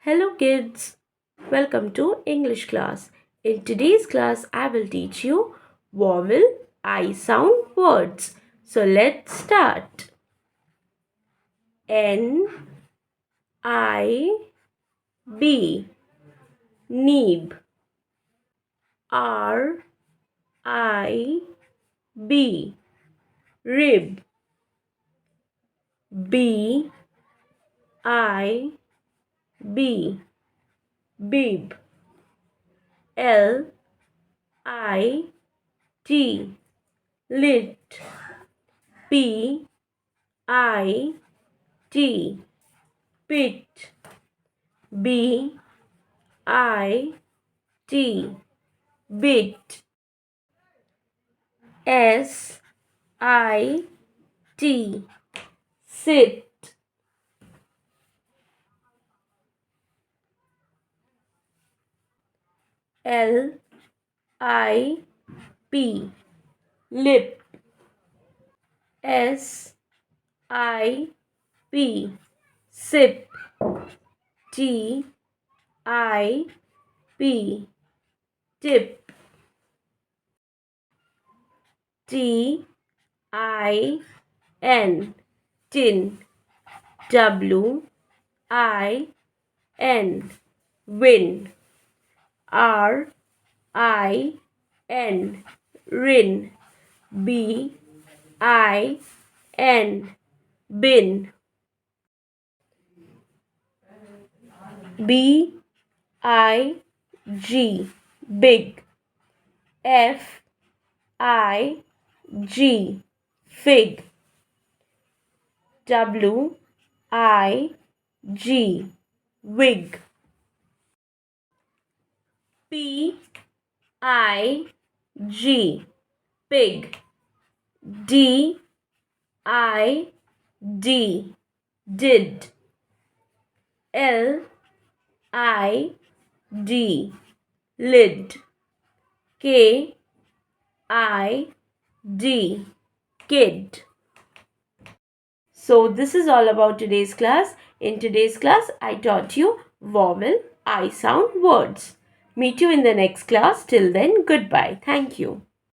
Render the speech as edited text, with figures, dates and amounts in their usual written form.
Hello kids, welcome to English class. In today's class, I will teach you vowel I sound words. So let's start. N I B Neeb. R I B Rib. B I B Bib. L I T Lit. P I T Pit. B I T Bit. S I T Sit. L I P Lip. S I P Sip. T I P Tip. T I N Tin. W I N Win. R I N Rin. B I N Bin. B I G Big. F I G Fig. W I G Wig. P I G Pig. D I D Did. L I D Lid. K I D Kid. So this is all about today's class. In today's class, I taught you vowel I sound words. Meet you in the next class. Till then, goodbye. Thank you.